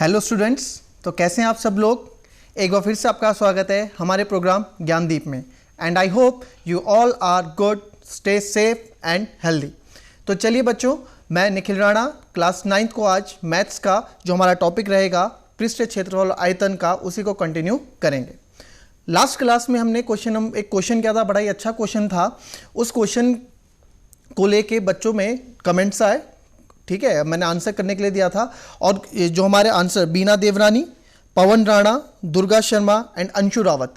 Hello students, तो कैसे हैं आप सब लोग। एक बार फिर से आपका स्वागत है हमारे प्रोग्राम ज्ञानदीप में। And I hope you all are good, stay safe and healthy. तो चलिए बच्चों, मैं निखिल राणा क्लास 9th को आज मैथ्स का जो हमारा टॉपिक रहेगा पृष्ठ क्षेत्रफल आयतन का, उसी को कंटिन्यू करेंगे। लास्ट क्लास में हमने एक क्वेश्चन किया था, बड़ा ही अच्छा क्वेश्चन था। उस क्वेश्चन को लेके बच्चों में कमेंट्स आए, ठीक है, मैंने आंसर करने के लिए दिया था। और जो हमारे आंसर बीना देवरानी, पवन राणा, दुर्गा शर्मा एंड अंशु रावत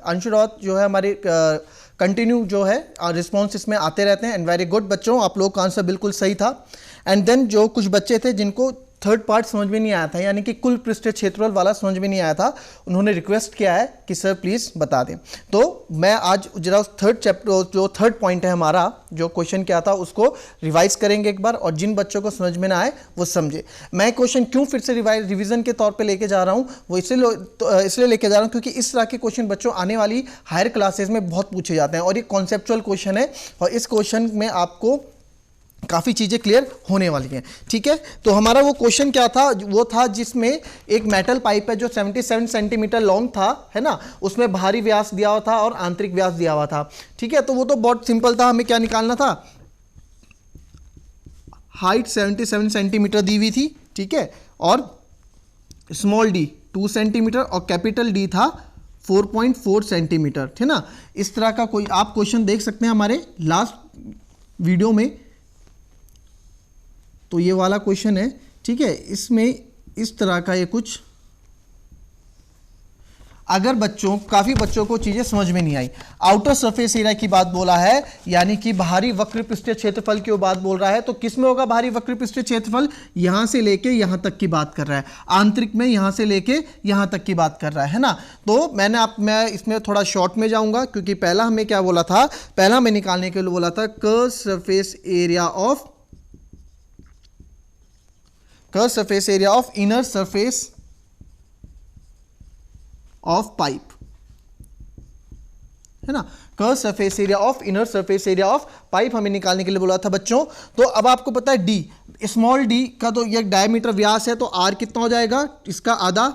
जो है हमारे कंटिन्यू जो है रिस्पॉन्स इसमें आते रहते हैं। एंड वेरी गुड बच्चों, आप लोगों का आंसर बिल्कुल सही था। एंड देन जो कुछ बच्चे थे जिनको थर्ड पार्ट समझ में नहीं आया था, यानी कि कुल पृष्ठीय क्षेत्रफल वाला समझ में नहीं आया था, उन्होंने रिक्वेस्ट किया है कि सर प्लीज़ बता दें। तो मैं आज जरा उस थर्ड पॉइंट है हमारा, जो क्वेश्चन क्या था उसको रिवाइज करेंगे एक बार, और जिन बच्चों को समझ में ना आए वो समझे। मैं क्वेश्चन क्यों फिर से रिवीजन के तौर पे लेके जा रहा हूँ, वो इसलिए लेके जा रहा हूँ क्योंकि इस तरह के क्वेश्चन बच्चों आने वाली हायर क्लासेज में बहुत पूछे जाते हैं, और ये कॉन्सेप्चुअल क्वेश्चन है, और इस क्वेश्चन में आपको काफ़ी चीज़ें क्लियर होने वाली हैं। ठीक है, तो हमारा वो क्वेश्चन क्या था, वो था जिसमें एक मेटल पाइप है जो 77 सेंटीमीटर लॉन्ग था, है ना, उसमें बाहरी व्यास दिया हुआ था और आंतरिक व्यास दिया हुआ था। ठीक है, तो वो तो बहुत सिंपल था, हमें क्या निकालना था, हाइट 77 सेंटीमीटर दी हुई थी, ठीक है, और स्मॉल डी 2 सेंटीमीटर और कैपिटल डी था 4.4 सेंटीमीटर, है ना। इस तरह का कोई आप क्वेश्चन देख सकते हैं हमारे लास्ट वीडियो में, तो ये वाला क्वेश्चन है, ठीक है। इसमें इस तरह का ये कुछ, अगर काफ़ी बच्चों को चीज़ें समझ में नहीं आई, आउटर सरफेस एरिया की बात बोला है, यानी कि बाहरी वक्र पृष्ठीय क्षेत्रफल की बात बोल रहा है, तो किस में होगा बाहरी वक्र पृष्ठीय क्षेत्रफल, यहां से लेके यहां तक की बात कर रहा है। आंतरिक में यहां से लेके यहां तक की बात कर रहा है ना। तो मैं इसमें थोड़ा शॉर्ट में जाऊंगा, क्योंकि पहला हमें क्या बोला था, पहला हमें निकालने के लिए बोला था curve surface area of inner surface of pipe, है ना। Curve surface area of inner surface area of pipe हमें निकालने के लिए बोला था बच्चों। तो अब आपको पता है डी, स्मॉल डी का तो ये डायमीटर व्यास है, तो आर कितना हो जाएगा, इसका आधा,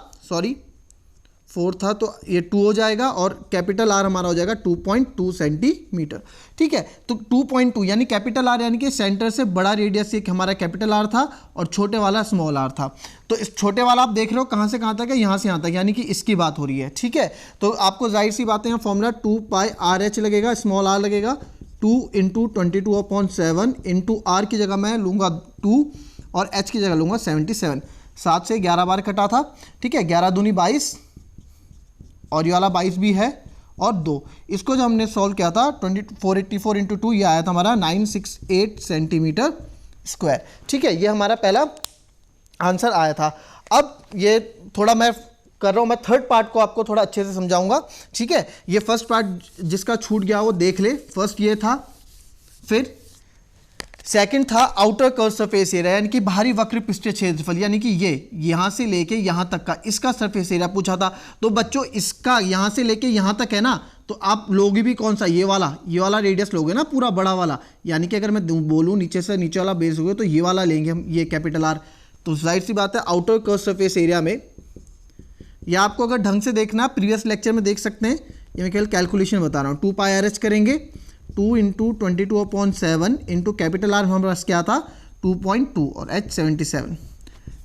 4 था तो ये 2 हो जाएगा, और कैपिटल आर हमारा हो जाएगा 2.2 सेंटीमीटर। ठीक है, तो 2.2 यानी कैपिटल आर, यानी कि सेंटर से बड़ा रेडियस एक हमारा कैपिटल आर था और छोटे वाला स्मॉल आर था। तो इस छोटे वाला आप देख रहे हो कहाँ से कहाँ तक है, यहाँ से यहाँ तक, यानी कि इसकी बात हो रही है। ठीक है, तो आपको जाहिर सी बात है, फॉर्मूला 2πr/h लगेगा, स्मॉल आर लगेगा 2 × 22/7 इंटू आर की जगह मैं लूँगा 2 और h की जगह लूँगा 77। 7 से 11 बार कटा था, ठीक है, 11 दूनी 22, और ये वाला 22 भी है, और 2, इसको जब हमने सॉल्व किया था 484 × 2, ये आया था हमारा 968 सेंटीमीटर स्क्वायर। ठीक है, ये हमारा पहला आंसर आया था। अब ये थोड़ा मैं कर रहा हूँ, मैं थर्ड पार्ट को आपको थोड़ा अच्छे से समझाऊंगा। ठीक है, ये फर्स्ट पार्ट जिसका छूट गया वो देख ले, फर्स्ट ये था, फिर सेकंड था आउटर कर्व सरफेस एरिया, यानी कि बाहरी वक्र पृष्ठीय क्षेत्रफल, यानी कि ये यहां से लेके यहां तक का, इसका सरफेस एरिया पूछा था। तो बच्चों इसका यहां से लेके यहां तक है ना, तो आप लोगे भी कौन सा, ये वाला रेडियस लोगे ना, पूरा बड़ा वाला, यानी कि अगर मैं बोलूं नीचे से नीचे वाला बेस होगा तो ये वाला लेंगे हम, ये कैपिटल आर। तो जाहिर सी बात है आउटर कर्व सरफेस एरिया में, या आपको अगर ढंग से देखना प्रीवियस लेक्चर में देख सकते हैं, ये मैं केवल कैलकुलेशन बता रहा हूँ, 2πr/h करेंगे, 2 × 22/7 इंटू कैपिटल आर हमारे पास क्या था 2.2 और h 77,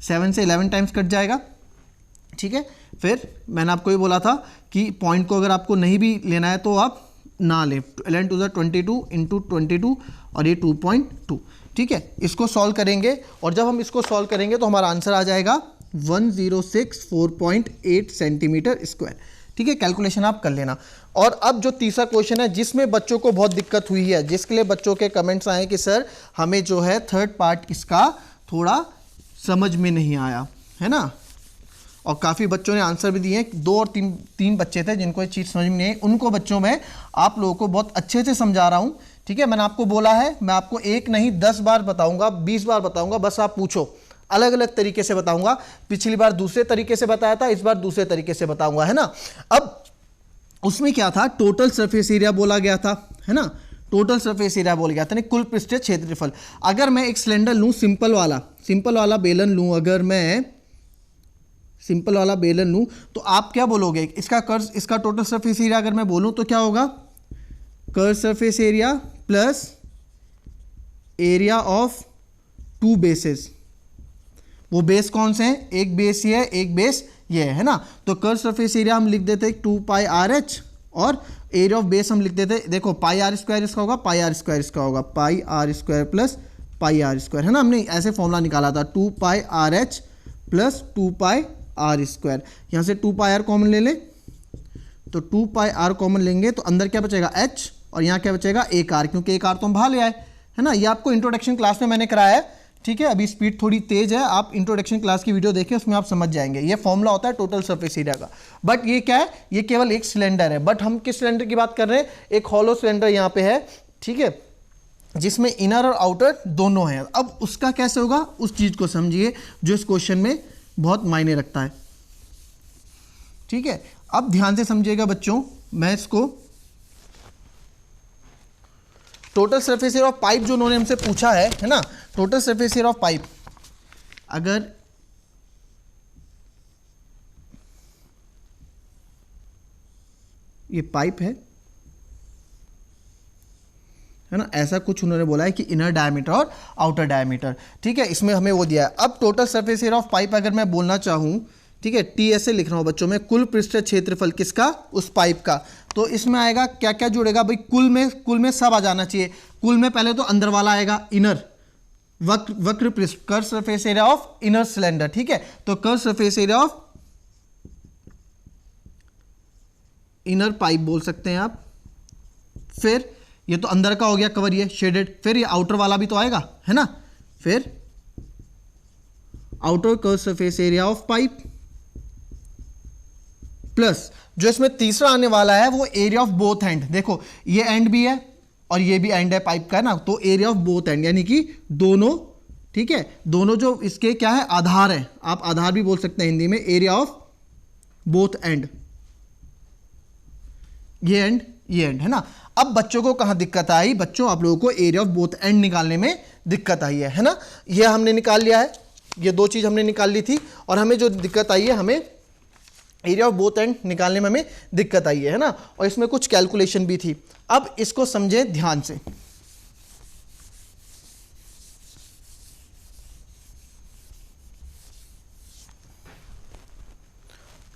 7 से 11 टाइम्स कट जाएगा। ठीक है, फिर मैंने आपको ये बोला था कि पॉइंट को अगर आपको नहीं भी लेना है तो आप ना लें, 11 × 22 इंटू 22 और ये 2.2। ठीक है, इसको सॉल्व करेंगे, और जब हम इसको सॉल्व करेंगे तो हमारा आंसर आ जाएगा 1064.8 सेंटीमीटर स्क्वायर। ठीक है, कैलकुलेशन आप कर लेना। और अब जो तीसरा क्वेश्चन है जिसमें बच्चों को बहुत दिक्कत हुई है, जिसके लिए बच्चों के कमेंट्स आए कि सर हमें जो है थर्ड पार्ट इसका थोड़ा समझ में नहीं आया, है ना, और काफ़ी बच्चों ने आंसर भी दिए। 2 और 3 बच्चे थे जिनको ये चीज़ समझ में नहीं आई, उनको बच्चों में आप लोगों को बहुत अच्छे से समझा रहा हूँ। ठीक है, मैंने आपको बोला है मैं आपको 1 नहीं 10 बार बताऊँगा, 20 बार बताऊँगा, बस आप पूछो, अलग अलग तरीके से बताऊंगा। पिछली बार दूसरे तरीके से बताया था, इस बार दूसरे तरीके से बताऊंगा, है ना। अब उसमें क्या था, टोटल सरफेस एरिया बोला गया था, है ना, टोटल सरफेस एरिया बोल गया था, कुल पृष्ठीय क्षेत्रफल। अगर मैं एक सिलेंडर लूं, सिंपल वाला बेलन लूं, अगर मैं सिंपल वाला बेलन लूँ तो आप क्या बोलोगे, इसका कर्व, इसका टोटल सरफेस एरिया अगर मैं बोलूँ तो क्या होगा, curve surface area plus area of two bases. वो बेस कौन से हैं, एक बेस ये है, एक बेस ये है ना। तो कर्व सरफेस एरिया हम लिख देते 2πr(h) और एरिया ऑफ बेस हम लिख देते, देखो πr² इसका होगा, πr² इसका होगा, πr² प्लस πr², है ना। हमने ऐसे फॉर्मूला निकाला था 2πrh प्लस 2πr²। यहाँ से 2πr कॉमन ले ले तो 2πr कॉमन लेंगे तो अंदर क्या बचेगा h और यहाँ क्या बचेगा एक r, क्योंकि एक r तो हम बाहर ले आए, है ना। ये आपको इंट्रोडक्शन क्लास में मैंने कराया है, ठीक है। अभी स्पीड थोड़ी तेज है, आप इंट्रोडक्शन क्लास की वीडियो देखें, उसमें आप समझ जाएंगे। ये फॉर्मूला होता है टोटल सरफेस एरिया का। बट ये क्या है, ये केवल एक सिलेंडर है। बट हम किस सिलेंडर की बात कर रहे हैं, एक हॉलो सिलेंडर यहाँ पे है, ठीक है, जिसमें इनर और आउटर दोनों हैं। अब उसका कैसे होगा, उस चीज को समझिए जो इस क्वेश्चन में बहुत मायने रखता है, ठीक है। अब ध्यान से समझिएगा बच्चों, मैं इसको total surface area of pipe जो उन्होंने हमसे पूछा है ना, total surface area of pipe, अगर ये पाइप है ना, ऐसा कुछ उन्होंने बोला है कि इनर डायमीटर और आउटर डायमीटर, ठीक है। इसमें हमें वो दिया है। अब total surface area of pipe अगर मैं बोलना चाहूं, ठीक है, टी ऐसे लिख रहा हूं बच्चों में, कुल पृष्ठीय क्षेत्रफल किसका, उस पाइप का। तो इसमें आएगा क्या क्या जुड़ेगा भाई, कुल में सब आ जाना चाहिए। कुल में पहले तो अंदर वाला आएगा, इनर वक्र पृष्ठ, curve surface area of inner cylinder, ठीक है। तो curve surface area of inner pipe बोल सकते हैं आप। फिर ये तो अंदर का हो गया कवर, ये शेडेड। फिर ये आउटर वाला भी तो आएगा, है ना। फिर outer curve surface area of pipe plus जो इसमें तीसरा आने वाला है वो एरिया ऑफ बोथ एंड। देखो ये एंड भी है और ये भी एंड है पाइप का, है ना। तो एरिया ऑफ बोथ एंड यानी कि दोनों, ठीक है, दोनों जो इसके क्या है, आधार है, आप आधार भी बोल सकते हैं हिंदी में, एरिया ऑफ बोथ एंड, ये एंड ये एंड, है ना। अब बच्चों को कहां दिक्कत आई, बच्चों आप लोगों को एरिया ऑफ बोथ एंड निकालने में दिक्कत आई है ना। ये हमने निकाल लिया है, ये दो चीज हमने निकाल ली थी, और हमें जो दिक्कत आई है, हमें एरिया ऑफ बोथ एंड निकालने में हमें दिक्कत आई है ना। और इसमें कुछ कैलकुलेशन भी थी। अब इसको समझें ध्यान से।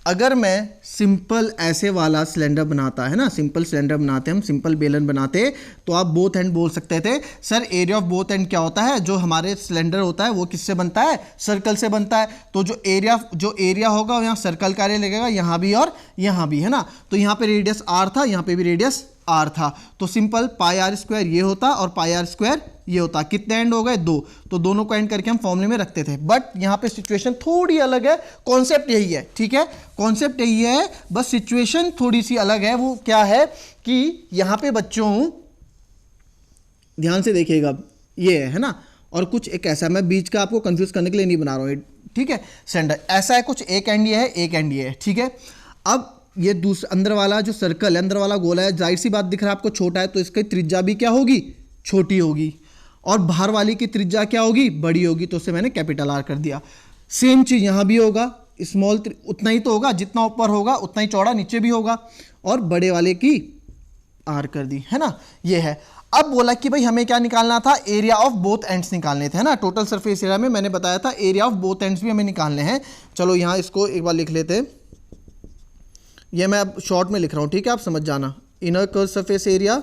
अगर मैं सिंपल ऐसे वाला सिलेंडर बनाता, है ना, सिंपल सिलेंडर बनाते, हम सिंपल बेलन बनाते, तो आप बोथ एंड बोल सकते थे sir area of both and क्या होता है, जो हमारे सिलेंडर होता है वो किससे बनता है, सर्कल से बनता है। तो जो एरिया होगा यहाँ सर्कल का एरिया लगेगा, यहाँ भी और यहाँ भी, है ना। तो यहाँ पे रेडियस r था, यहाँ पे भी रेडियस r था। तो सिंपल πr² ये होता और πr² ये होता। कितने एंड हो गए, 2। तो दोनों को एंड करके हम फॉर्मूले में रखते थे। बट यहाँ पे सिचुएशन थोड़ी अलग है, कॉन्सेप्ट यही है, ठीक है, कॉन्सेप्ट यही है, बस सिचुएशन थोड़ी सी अलग है। वो क्या है कि यहाँ पे बच्चों ध्यान से देखिएगा, ये है ना, और कुछ एक ऐसा, मैं बीच का आपको कंफ्यूज करने के लिए नहीं बना रहा हूँ, ठीक है। सिलेंडर ऐसा है, कुछ एक एंड ये है, एक एंड ये है, ठीक है। अब ये दूसरा अंदर वाला जो सर्कल है, अंदर वाला गोला है, जाहिर सी बात दिख रहा है आपको छोटा है, तो इसकी त्रिज्या भी क्या होगी, छोटी होगी, और बाहर वाली की त्रिज्या क्या होगी, बड़ी होगी। तो उससे मैंने कैपिटल R कर दिया। सेम चीज यहाँ भी होगा, स्मॉल उतना ही तो होगा, जितना ऊपर होगा उतना ही चौड़ा नीचे भी होगा, और बड़े वाले की R कर दी, है ना। ये है। अब बोला कि भाई हमें क्या निकालना था, एरिया ऑफ बोथ एंड्स निकालने थे, है ना। टोटल सरफेस एरिया में मैंने बताया था एरिया ऑफ बोथ एंड्स भी हमें निकालने हैं। चलो यहाँ इसको एक बार लिख लेते हैं, ये मैं अब शॉर्ट में लिख रहा हूँ, ठीक है, आप समझ जाना। Inner curve surface area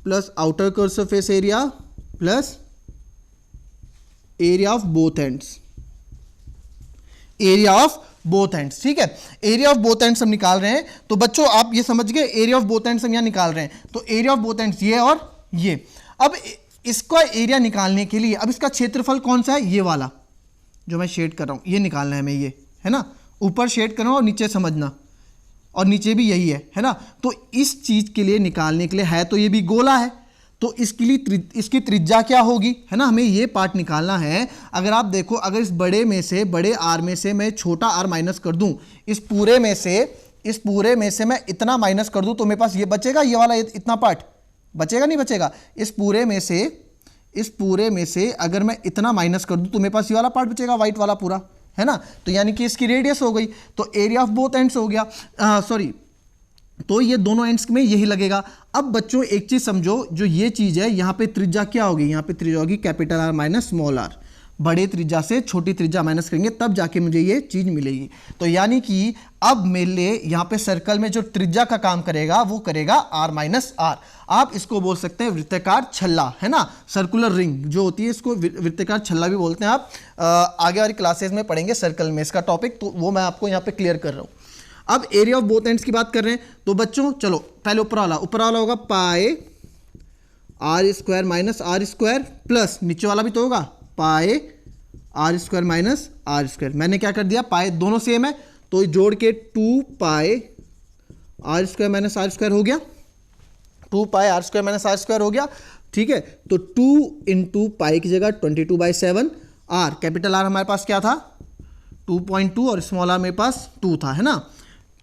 plus outer curve surface area plus area of both ends, area of both ends, ठीक है। एरिया ऑफ बोथ एंड्स हम निकाल रहे हैं। तो बच्चों आप ये समझ गए, एरिया ऑफ बोथ एंड्स हम यहाँ निकाल रहे हैं। तो एरिया ऑफ बोथ एंड्स ये और ये। अब इसका एरिया निकालने के लिए, अब इसका क्षेत्रफल कौन सा है, ये वाला जो मैं शेड कर रहा हूँ, ये निकालना है हमें, ये है ना। ऊपर शेड करना और नीचे समझना, और नीचे भी यही है ना। तो इस चीज के लिए निकालने के लिए है, तो ये भी गोला है, तो इसके लिए इसकी त्रिज्या क्या होगी, है ना। हमें ये पार्ट निकालना है। अगर आप देखो, अगर इस बड़े में से, बड़े R में से मैं छोटा r माइनस कर दूं, इस पूरे में से मैं इतना माइनस कर दूं, तो मेरे पास ये बचेगा, ये वाला इतना पार्ट बचेगा, नहीं बचेगा। इस पूरे में से अगर मैं इतना माइनस कर दूं, तो मेरे पास ये वाला पार्ट बचेगा, व्हाइट वाला पूरा, है ना, तो यानी कि इसकी रेडियस हो गई, तो एरिया ऑफ बोथ एंड्स हो गया, सॉरी, तो ये दोनों एंड्स में यही लगेगा। अब बच्चों एक चीज समझो, जो ये चीज है यहाँ पे त्रिज्या क्या होगी, यहाँ पे त्रिज्या होगी capital R minus small R, बड़े त्रिज्या से छोटी त्रिज्या माइनस करेंगे तब जाके मुझे ये चीज मिलेगी। तो यानी कि अब मेरे लिए यहाँ पे सर्कल में जो त्रिज्या का काम करेगा वो करेगा आर माइनस आर। आप इसको बोल सकते हैं वृत्ताकार छल्ला, है ना, सर्कुलर रिंग जो होती है इसको वृत्ताकार छल्ला भी बोलते हैं। आप आगे वाली क्लासेस में पढ़ेंगे सर्कल में इसका टॉपिक, तो वो मैं आपको यहाँ पे क्लियर कर रहा हूँ। अब एरिया ऑफ बोथ एंड्स की बात कर रहे हैं, तो बच्चों चलो पहले ऊपर वाला होगा pi R square minus R square plus नीचे वाला भी तो होगा pi R square minus R square. मैंने क्या कर दिया, पाए दोनों सेम है तो जोड़ के 2 pi R square minus R square हो गया, 2 pi R square minus R square हो गया, ठीक है। तो 2 इंटू पाई की जगह 22/7 आर, कैपिटल आर हमारे पास क्या था 2.2 और स्मॉल आर मेरे पास 2 था, है ना,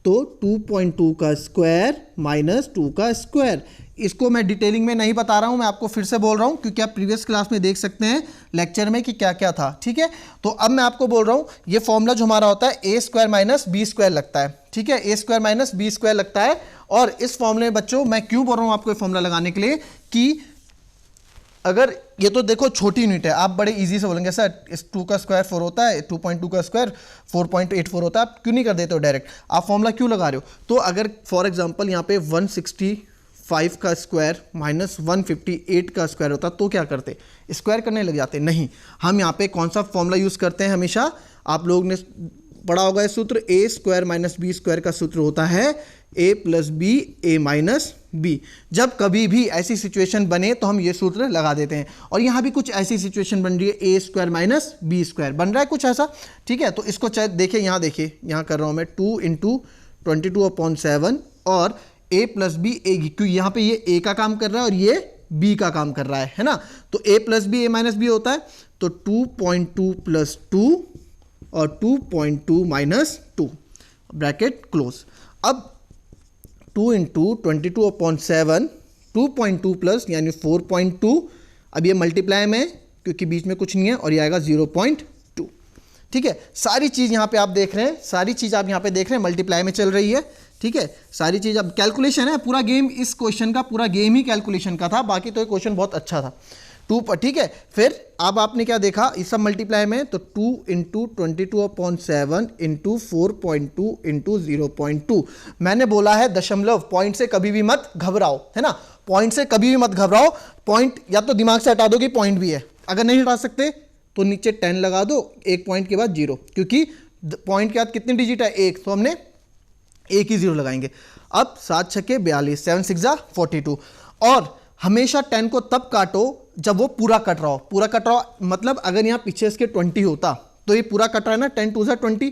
तो 2.2 का स्क्वायर माइनस 2 का स्क्वायर। इसको मैं डिटेलिंग में नहीं बता रहा हूं, मैं आपको फिर से बोल रहा हूं क्योंकि आप प्रीवियस क्लास में देख सकते हैं लेक्चर में कि क्या क्या था, ठीक है। तो अब मैं आपको बोल रहा हूं ये फॉर्मूला जो हमारा होता है ए स्क्वायर माइनस बी स्क्वायर लगता है, ठीक है, ए स्क्वायर माइनस बी स्क्वायर लगता है। और इस फॉर्मूले में बच्चों मैं क्यों बोल रहा हूं आपको ये फॉर्मूला लगाने के लिए कि अगर ये तो देखो छोटी यूनिट है, आप बड़े इजी से बोलेंगे सर इस 2 का स्क्वायर 4 होता है, 2.2 का स्क्वायर 4.84 होता है, आप क्यों नहीं कर देते हो डायरेक्ट, आप फॉर्मूला क्यों लगा रहे हो। तो अगर फॉर एग्जांपल यहाँ पे 165 का स्क्वायर माइनस 158 का स्क्वायर होता तो क्या करते, स्क्वायर करने लग जाते, नहीं, हम यहाँ पे कौन सा फॉर्मूला यूज़ करते हैं हमेशा, आप लोग ने पढ़ा होगा ये सूत्र, ए स्क्वायर माइनस बी स्क्वायर का सूत्र होता है ए प्लस बी ए माइनस बी। जब कभी भी ऐसी सिचुएशन बने तो हम ये सूत्र लगा देते हैं, और यहाँ भी कुछ ऐसी सिचुएशन बन रही है ए स्क्वायर माइनस बी स्क्वायर बन रहा है कुछ ऐसा, ठीक है। तो इसको चाहे देखिए, यहाँ कर रहा हूँ मैं 2 इंटू 22/7 और ए प्लस बी ए, क्योंकि यहाँ पे ये ए का काम कर रहा है और ये बी का काम कर रहा है ना, तो ए प्लस बी ए माइनस बी होता है, तो 2.2 प्लस 2 और 2.2 माइनस 2 ब्रैकेट क्लोज। अब 2 इंटू 22/7 2.2 प्लस यानी 4.2, अब ये मल्टीप्लाई में क्योंकि बीच में कुछ नहीं है और ये आएगा 0.2, ठीक है। सारी चीज़ यहाँ पे आप देख रहे हैं, सारी चीज़ आप यहाँ पे देख रहे हैं मल्टीप्लाई में चल रही है, ठीक है, सारी चीज़। अब कैलकुलेशन है पूरा गेम, इस क्वेश्चन का पूरा गेम ही कैलकुलेशन का था, बाकी तो ये क्वेश्चन बहुत अच्छा था 2 पर, ठीक है। फिर अब आपने क्या देखा इस सब मल्टीप्लाई में, तो 2 इंटू 22/7 इंटू 4.2 इंटू 0.2। मैंने बोला है दशमलव, पॉइंट से कभी भी मत घबराओ, है ना, पॉइंट से कभी भी मत घबराओ, पॉइंट या तो दिमाग से हटा दो कि पॉइंट भी है, अगर नहीं हटा सकते तो नीचे 10 लगा दो, एक पॉइंट के बाद 0, क्योंकि पॉइंट के बाद कितनी डिजिट है 1, तो हमने एक ही 0 लगाएंगे। अब 7 छक्के 42, 7 6 42, और हमेशा 10 को तब काटो जब वो पूरा कट रहा हो, पूरा कट रहा हो मतलब अगर यहाँ पीछे इसके 20 होता तो ये पूरा कट रहा है ना, 10 2 20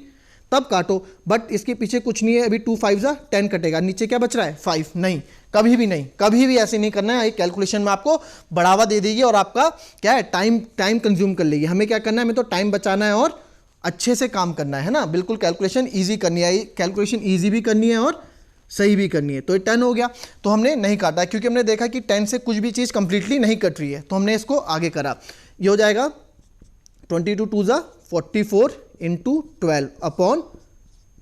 तब काटो, बट इसके पीछे कुछ नहीं है, अभी 2 5 10 कटेगा, नीचे क्या बच रहा है 5, नहीं, कभी भी नहीं, कभी भी ऐसे नहीं करना है, कैलकुलेशन में आपको बढ़ावा दे देगी और आपका क्या है टाइम कंज्यूम कर लेगी। हमें क्या करना है, हमें तो टाइम बचाना है और अच्छे से काम करना है ना, बिल्कुल कैलकुलेशन ईजी करनी है, कैलकुलेशन ईजी भी करनी है और सही भी करनी है। तो ये 10 हो गया, तो हमने नहीं काटा क्योंकि हमने देखा कि 10 से कुछ भी चीज़ कंप्लीटली नहीं कट रही है, तो हमने इसको आगे करा। ये हो जाएगा 22 2 44 इंटू 12 अपॉन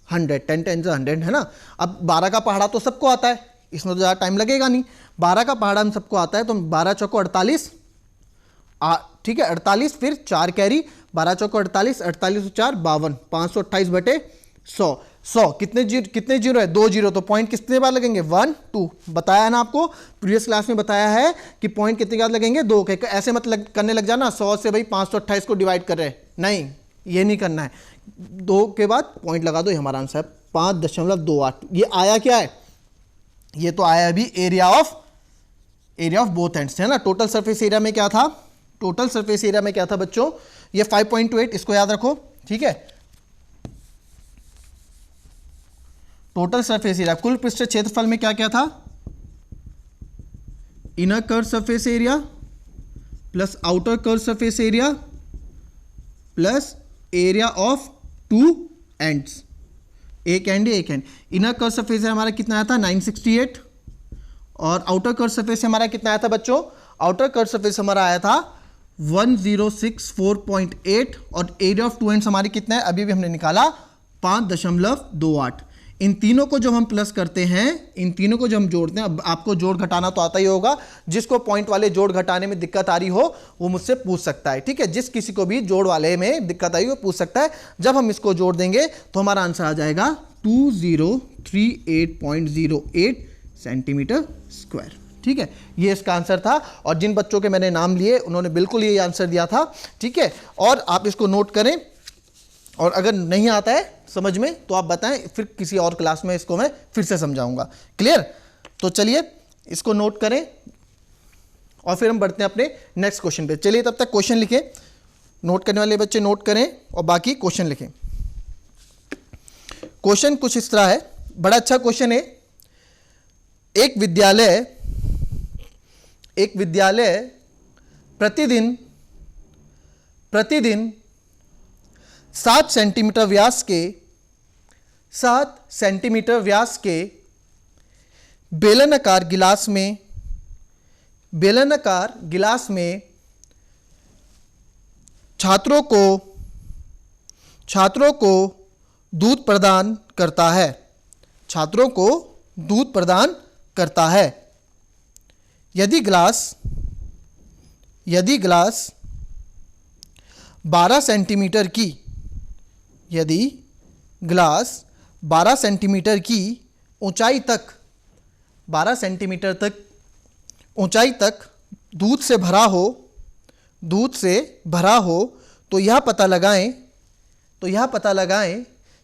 100, 10 10 100, है ना। अब 12 का पहाड़ा तो सबको आता है, इसमें तो ज़्यादा टाइम लगेगा नहीं, 12 का पहाड़ा हम सबको आता है, तो 12 चौको 48, ठीक है 48, फिर 4 कैरी, 12 चौको 48, 48 4 52, 528/100, 100 कितने जीरो है, 2 जीरो, तो पॉइंट कितने बार लगेंगे 1 2, बताया ना आपको प्रीवियस क्लास में बताया है कि पॉइंट कितने बार लगेंगे 2 के, ऐसे मत करने लग जाना 100 से भाई 528 को डिवाइड कर रहे हैं, नहीं ये नहीं करना है, 2 के बाद पॉइंट लगा दो, ये हमारा आंसर है 5.28। ये आया क्या है, ये तो आया अभी एरिया ऑफ बोथ एंड्स, है ना। टोटल सरफेस एरिया में क्या था, टोटल सरफेस एरिया में क्या था बच्चों, ये 5.28, इसको याद रखो, ठीक है। टोटल सरफेस एरिया, कुल पृष्ठ क्षेत्रफल में क्या क्या था, inner curve surface area plus outer curve surface area plus area of 2 ends, एक एंड एक and. Inner curve surface area हमारा कितना आया था 968, और आउटर कर्व सरफेस हमारा कितना आया था बच्चों, आउटर कर्व सरफेस हमारा आया था 1064.8 और एरिया ऑफ टू एंड्स हमारी कितना है, अभी भी हमने निकाला 5.28। इन तीनों को जब हम प्लस करते हैं, इन तीनों को जब हम जोड़ते हैं, अब आपको जोड़ घटाना तो आता ही होगा, जिसको पॉइंट वाले जोड़ घटाने में दिक्कत आ रही हो वो मुझसे पूछ सकता है, ठीक है। जिस किसी को भी जोड़ वाले में दिक्कत आई वो पूछ सकता है। जब हम इसको जोड़ देंगे तो हमारा आंसर आ जाएगा 2038.08 सेंटीमीटर स्क्वायर, ठीक है। ये इसका आंसर था और जिन बच्चों के मैंने नाम लिए उन्होंने बिल्कुल ये आंसर दिया था, ठीक है। और आप इसको नोट करें और अगर नहीं आता है समझ में तो आप बताएं, फिर किसी और क्लास में इसको मैं फिर से समझाऊंगा। क्लियर? तो चलिए इसको नोट करें और फिर हम बढ़ते हैं अपने नेक्स्ट क्वेश्चन पे। चलिए तब तक क्वेश्चन लिखें, नोट करने वाले बच्चे नोट करें और बाकी क्वेश्चन लिखें। क्वेश्चन कुछ इस तरह है, बड़ा अच्छा क्वेश्चन है। एक विद्यालय प्रतिदिन 7 सेंटीमीटर व्यास के बेलनाकार गिलास में छात्रों को दूध प्रदान करता है। यदि ग्लास 12 सेंटीमीटर की ऊंचाई तक दूध से भरा हो तो यह पता लगाएं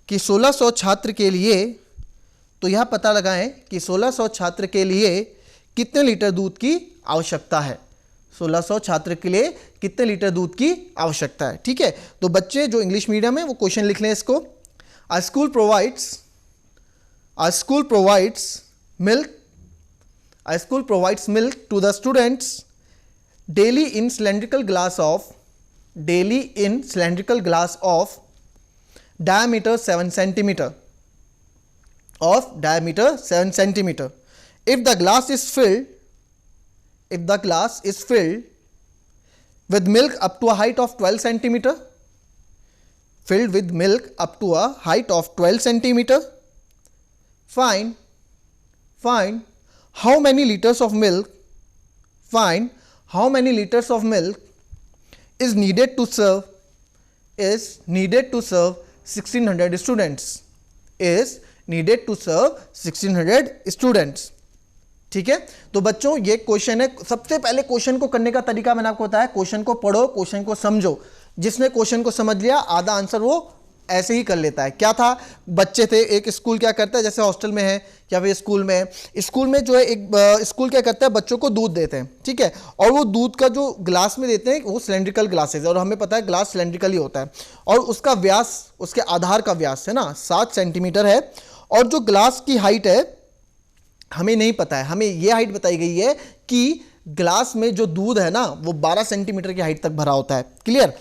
कि 1600 छात्र के लिए कितने लीटर दूध की आवश्यकता है। 1600 छात्र के लिए कितने लीटर दूध की आवश्यकता है, ठीक है। तो बच्चे जो इंग्लिश मीडियम है वो क्वेश्चन लिख लें इसको। A school provides milk to the students daily in cylindrical glass of diameter 7 centimeter. If the glass is filled with milk up to a height of 12 centimeter, find how many liters of milk is needed to serve 1600 students। ठीक है, तो बच्चों ये question है। सबसे पहले question को करने का तरीका मैंने आपको बताया, क्वेश्चन को पढ़ो, क्वेश्चन को समझो। जिसने क्वेश्चन को समझ लिया आधा आंसर वो ऐसे ही कर लेता है। क्या था, बच्चे थे, एक स्कूल क्या करता है, जैसे हॉस्टल में है या फिर स्कूल में जो है एक स्कूल क्या करता है, बच्चों को दूध देते हैं, ठीक है। और वो दूध का जो ग्लास में देते हैं वो सिलेंड्रिकल ग्लासेस है और हमें पता है ग्लास सिलेंड्रिकल ही होता है। और उसका व्यास, उसके आधार का व्यास है ना 7 सेंटीमीटर है। और जो ग्लास की हाइट है हमें नहीं पता है, हमें ये हाइट बताई गई है कि ग्लास में जो दूध है ना वो 12 सेंटीमीटर की हाइट तक भरा होता है। Clear?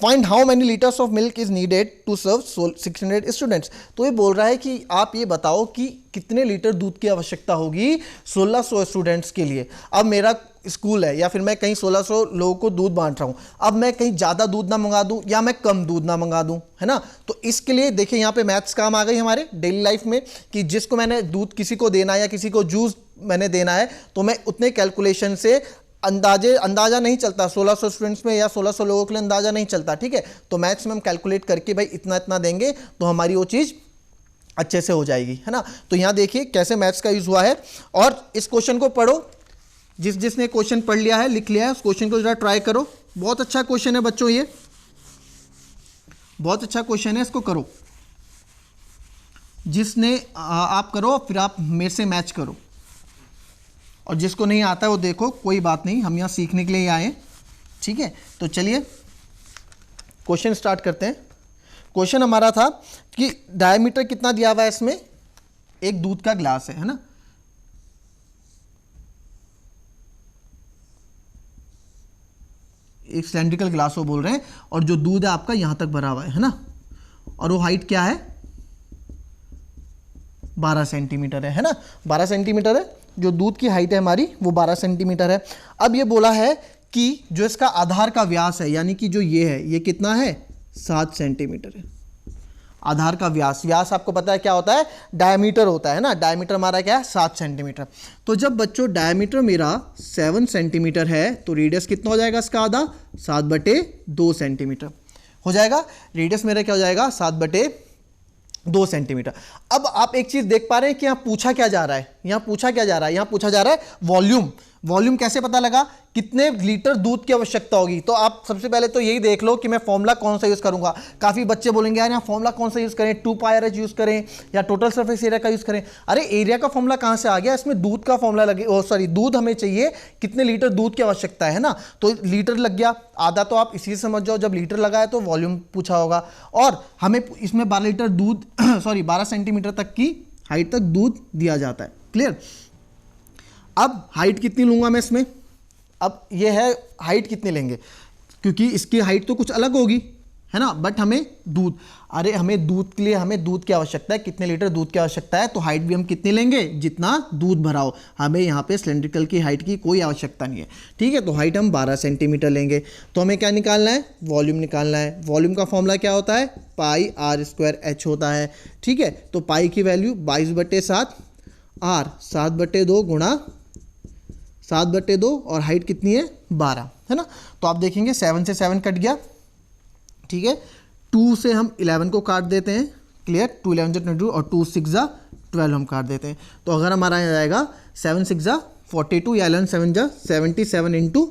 Find how many litres of milk is needed to serve 600 students. तो ये बोल रहा है कि आप ये बताओ कि कितने लीटर दूध की आवश्यकता होगी 1600 स्टूडेंट्स के लिए। अब मेरा स्कूल है या फिर मैं कहीं 1600 लोगों को दूध बांट रहा हूँ, अब मैं कहीं ज़्यादा दूध ना मंगा दूँ या मैं कम दूध ना मंगा दूँ, है ना। तो इसके लिए देखिए यहाँ पे मैथ्स काम आ गई हमारे डेली लाइफ में कि जिसको मैंने दूध किसी को देना है या किसी को जूस मैंने देना है तो मैं उतने कैलकुलेशन से अंदाजा नहीं चलता, 1600 स्टूडेंट्स में या 1600 लोगों के लिए अंदाजा नहीं चलता, ठीक है। तो मैथ्स में हम कैलकुलेट करके भाई इतना इतना देंगे तो हमारी वो चीज़ अच्छे से हो जाएगी, है ना। तो यहाँ देखिए कैसे मैथ्स का यूज़ हुआ है। और इस क्वेश्चन को पढ़ो, जिसने क्वेश्चन पढ़ लिया है, लिख लिया है, उस क्वेश्चन को जरा ट्राई करो। बहुत अच्छा क्वेश्चन है बच्चों, ये बहुत अच्छा क्वेश्चन है, इसको करो। जिसने आप करो फिर आप मेरे से मैच करो, और जिसको नहीं आता है वो देखो, कोई बात नहीं, हम यहाँ सीखने के लिए आए, ठीक है। तो चलिए क्वेश्चन स्टार्ट करते हैं। क्वेश्चन हमारा था कि डायमीटर कितना दिया हुआ है इसमें, एक दूध का ग्लास है ना। एक सिलेंड्रिकल ग्लास वो बोल रहे हैं और जो दूध है आपका यहां तक भरा हुआ है ना। और वो हाइट क्या है, 12 सेंटीमीटर है ना, 12 सेंटीमीटर है। जो दूध की हाइट है हमारी वो 12 सेंटीमीटर है। अब ये बोला है कि जो इसका आधार का व्यास है, यानी कि जो ये है, ये कितना है, 7 सेंटीमीटर है। आधार का व्यास आपको पता है क्या होता है, डायमीटर होता है ना, डायमीटर हमारा क्या है, 7 सेंटीमीटर। तो जब बच्चों डायमीटर मेरा 7 सेंटीमीटर है तो रेडियस कितना हो जाएगा इसका आधा, 7/2 सेंटीमीटर हो जाएगा। रेडियस मेरा क्या हो जाएगा, 7/2 सेंटीमीटर। अब आप एक चीज देख पा रहे हैं कि यहाँ पूछा क्या जा रहा है, यहाँ पूछा क्या जा रहा है, यहाँ पूछा जा रहा है वॉल्यूम। वॉल्यूम कैसे पता लगा, कितने लीटर दूध की आवश्यकता होगी। तो आप सबसे पहले तो यही देख लो कि मैं फॉर्मूला कौन सा यूज करूंगा। काफी बच्चे बोलेंगे यार यहाँ फॉर्मूला कौन सा यूज करें, 2πRH यूज करें या टोटल सरफेस एरिया का यूज करें। अरे एरिया का फॉर्मूला कहां से आ गया, इसमें दूध का फॉर्मूला लगे, सॉरी दूध हमें चाहिए, कितने लीटर दूध की आवश्यकता है ना, तो लीटर लग गया आधा। तो आप इसी से समझ जाओ, जब लीटर लगा है तो वॉल्यूम पूछा होगा। और हमें इसमें 12 लीटर दूध सॉरी 12 सेंटीमीटर तक की हाइट तक दूध दिया जाता है। क्लियर। अब हाइट कितनी लूंगा मैं इसमें, अब ये है हाइट कितनी लेंगे, क्योंकि इसकी हाइट तो कुछ अलग होगी है ना, बट हमें दूध, अरे हमें दूध के लिए हमें दूध की आवश्यकता है, कितने लीटर दूध की आवश्यकता है, तो हाइट भी हम कितनी लेंगे, जितना दूध भरा हो। हमें यहाँ पे सिलेंड्रिकल की हाइट की कोई आवश्यकता नहीं है, ठीक है। तो हाइट हम 12 सेंटीमीटर लेंगे। तो हमें क्या निकालना है, वॉल्यूम निकालना है। वॉल्यूम का फॉर्मूला क्या होता है, πr² होता है, ठीक है। तो पाई की वैल्यू 22/7, r 7/2 गुणा 7/2 और हाइट कितनी है 12 है ना। तो आप देखेंगे 7 से 7 कट गया, ठीक है। 2 से हम 11 को काट देते हैं, क्लियर। 2 11 22 और 2 6 12 हम काट देते हैं। तो अगर हमारा यहाँ जाएगा 7 6 42 या 11 7 77 ×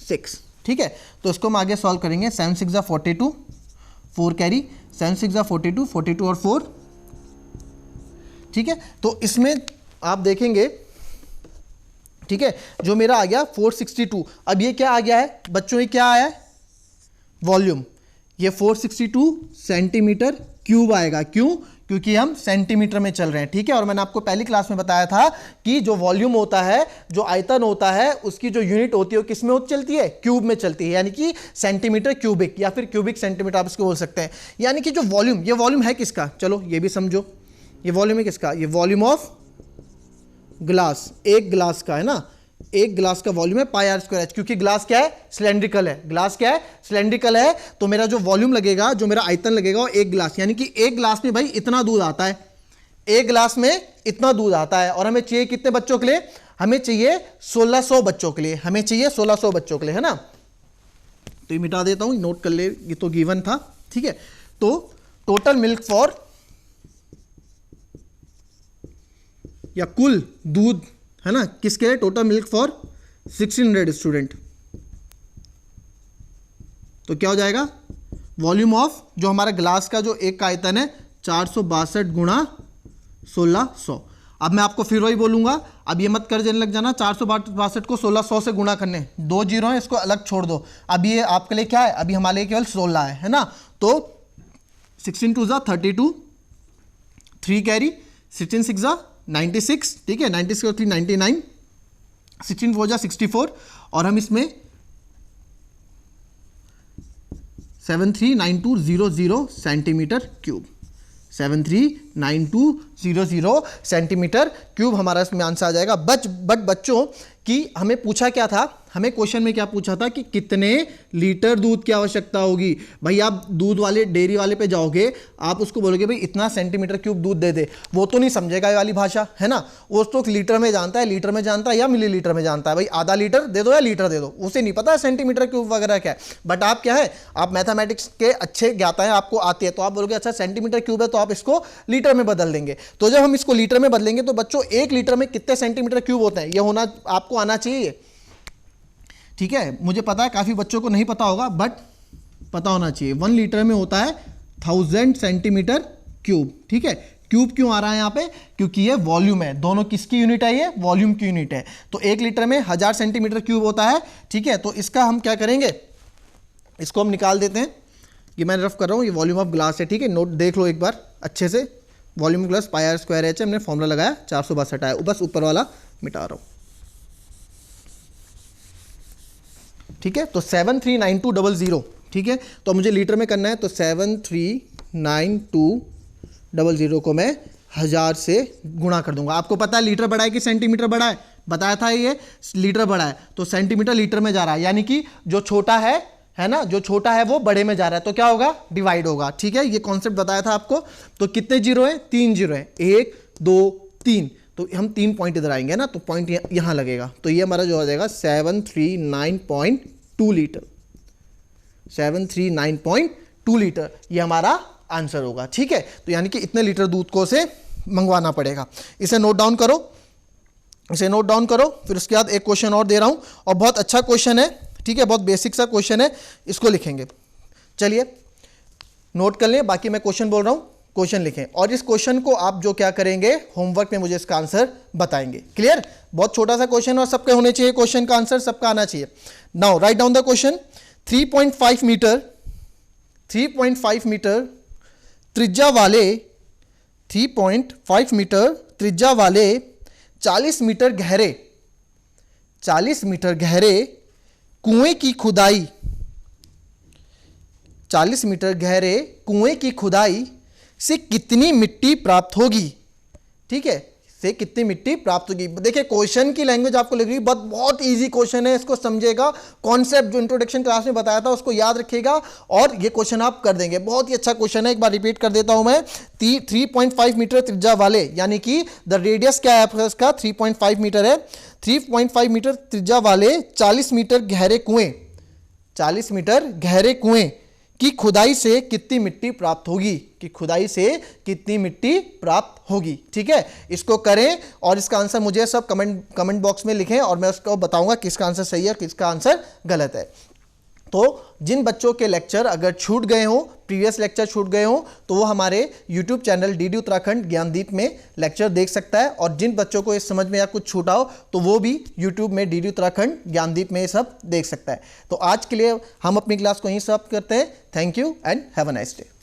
6, ठीक है। तो इसको हम आगे सॉल्व करेंगे। 7 6 42, 4 कैरी, 7 6 42, 42 और 4, ठीक है। तो इसमें आप देखेंगे, ठीक है, जो मेरा आ गया 462। अब ये क्या आ गया है बच्चों, ये क्या आया है, वॉल्यूम। ये 462 सेंटीमीटर क्यूब आएगा। क्यों, क्योंकि हम सेंटीमीटर में चल रहे हैं, ठीक है। और मैंने आपको पहली क्लास में बताया था कि जो वॉल्यूम होता है, जो आयतन होता है, उसकी जो यूनिट होती है वो किस में चलती है, क्यूब में चलती है, यानी कि सेंटीमीटर क्यूबिक या फिर क्यूबिक सेंटीमीटर आप इसको बोल सकते हैं। यानी कि जो वॉल्यूम, ये वॉल्यूम है किसका, चलो ये भी समझो, ये वॉल्यूम है किसका, ये वॉल्यूम ऑफ ग्लास, एक ग्लास का है ना, एक ग्लास का वॉल्यूम है πr²h, क्योंकि ग्लास क्या है, सिलेंड्रिकल है। ग्लास क्या है, सिलेंड्रिकल है। तो मेरा जो वॉल्यूम लगेगा, जो मेरा आयतन लगेगा वो एक ग्लास, यानी कि एक ग्लास में भाई इतना दूध आता है, एक ग्लास में इतना दूध आता है। और हमें चाहिए कितने बच्चों के लिए, हमें चाहिए 1600 बच्चों के लिए, हमें चाहिए 1600 बच्चों के लिए, है ना। तो ये मिटा देता हूं, नोट कर ले, ये तो गिवन था, ठीक है। तो टोटल मिल्क फॉर, या कुल दूध है ना, किसके लिए, टोटल मिल्क फॉर 1600 स्टूडेंट। तो क्या हो जाएगा, वॉल्यूम ऑफ जो हमारा ग्लास का जो एक का आयतन है 462 गुणा 1600। अब मैं आपको फिर वही बोलूंगा, अब ये मत कर देने लग जाना 462 को 1600 से गुणा करने, 2 जीरो है, इसको अलग छोड़ दो। अब ये आपके लिए क्या है, अभी हमारे लिए केवल 16 है ना। तो 16 2 32, 3 कैरी, 16 6 96, ठीक है, 96 और 3 99, 16 4 64 और हम इसमें 739200 सेंटीमीटर क्यूब, 739200 सेंटीमीटर क्यूब हमारा इसमें आंसर आ जाएगा। बट बच्चों कि हमें पूछा क्या था, हमें क्वेश्चन में क्या पूछा था कि कितने लीटर दूध की आवश्यकता होगी। भाई आप दूध वाले डेयरी वाले पे जाओगे, आप उसको बोलोगे भाई इतना सेंटीमीटर क्यूब दूध दे दे, वो तो नहीं समझेगा ये वाली भाषा, है ना। वो तो लीटर में जानता है, लीटर में जानता है या मिलीलीटर में जानता है, भाई आधा लीटर दे दो या लीटर दे दो, उसे नहीं पता है सेंटीमीटर क्यूब वगैरह क्या है। बट आप क्या है, आप मैथमेटिक्स के अच्छे ज्ञाता है, आपको आती है, तो आप बोलोगे अच्छा सेंटीमीटर क्यूब है तो आप इसको लीटर में बदल देंगे। तो जब हम इसको लीटर में बदलेंगे तो बच्चों 1 लीटर में कितने सेंटीमीटर क्यूब होते हैं, ये होना आपको आना चाहिए, ठीक है। मुझे पता है काफी बच्चों को नहीं पता होगा, बट पता होना चाहिए। 1 लीटर में होता है 1000 सेंटीमीटर क्यूब, ठीक है। क्यूब क्यों आ रहा है यहाँ पे, क्योंकि ये वॉल्यूम है, दोनों किसकी यूनिट है, ये वॉल्यूम की यूनिट है। तो 1 लीटर में 1000 सेंटीमीटर क्यूब होता है, ठीक है। तो इसका हम क्या करेंगे, इसको हम निकाल देते हैं। ये मैं रफ कर रहा हूँ, ये वॉल्यूम ऑफ ग्लास है, ठीक है। नोट देख लो एक बार अच्छे से, वॉल्यूम ऑफ ग्लास πr²h, हमने फॉर्मूला लगाया 462 आया, बस ऊपर वाला मिटा रहा हूँ, ठीक है। तो 739200, ठीक है। तो मुझे लीटर में करना है, तो 739200 को मैं 1000 से गुणा कर दूंगा। आपको पता है लीटर बड़ा है कि सेंटीमीटर बड़ा है, बताया था ये लीटर बड़ा है तो सेंटीमीटर लीटर में जा रहा है, यानी कि जो छोटा है ना, जो छोटा है वो बड़े में जा रहा है, तो क्या होगा, डिवाइड होगा। ठीक है, ये कॉन्सेप्ट बताया था आपको। तो कितने जीरो हैं, 3 जीरो हैं, 1 2 3, तो हम 3 पॉइंट इधर आएंगे ना, तो पॉइंट यहां लगेगा, तो ये हमारा जो हो जाएगा 739.2 लीटर, 739.2 लीटर, ये हमारा आंसर होगा। ठीक है, तो यानी कि इतने लीटर दूध को से मंगवाना पड़ेगा। इसे नोट डाउन करो, इसे नोट डाउन करो। फिर उसके बाद एक क्वेश्चन और दे रहा हूं, और बहुत अच्छा क्वेश्चन है। ठीक है, बहुत बेसिक सा क्वेश्चन है, इसको लिखेंगे। चलिए नोट कर लें, बाकी मैं क्वेश्चन बोल रहा हूं, क्वेश्चन लिखें, और इस क्वेश्चन को आप जो क्या करेंगे, होमवर्क में मुझे इसका आंसर बताएंगे। क्लियर, बहुत छोटा सा क्वेश्चन और सबके होने चाहिए, क्वेश्चन का आंसर सबका आना चाहिए। Now write down the question. 3.5 metre त्रिज्या वाले 3.5 मीटर त्रिज्या वाले 40 मीटर गहरे कुएं की खुदाई, 40 मीटर गहरे कुएं की खुदाई से कितनी मिट्टी प्राप्त होगी। ठीक है, से कितनी मिट्टी प्राप्त होगी। देखिए क्वेश्चन की लैंग्वेज आपको लग रही है बहुत इजी क्वेश्चन है, इसको समझेगा, कॉन्सेप्ट जो इंट्रोडक्शन क्लास में बताया था उसको याद रखिएगा और ये क्वेश्चन आप कर देंगे। बहुत ही अच्छा क्वेश्चन है, एक बार रिपीट कर देता हूं मैं। 3.5 मीटर त्रिज्या वाले, यानी कि द रेडियस क्या है इसका, 3.5 मीटर है, 3.5 मीटर त्रिज्या वाले 40 मीटर गहरे कुएं, 40 मीटर गहरे कुएं की खुदाई से कितनी मिट्टी प्राप्त होगी, कि खुदाई से कितनी मिट्टी प्राप्त होगी। ठीक है, इसको करें और इसका आंसर मुझे सब कमेंट बॉक्स में लिखें और मैं उसको बताऊंगा किसका आंसर सही है किसका आंसर गलत है। तो जिन बच्चों के लेक्चर अगर छूट गए हों, प्रीवियस लेक्चर छूट गए हों, तो वो हमारे YouTube channel DD Uttarakhand Gyandeep में लेक्चर देख सकता है, और जिन बच्चों को इस समझ में या कुछ छूटा हो तो वो भी YouTube में DD उत्तराखंड ज्ञानदीप में ये सब देख सकता है। तो आज के लिए हम अपनी क्लास को यहीं समाप्त करते हैं। Thank you and have a nice day.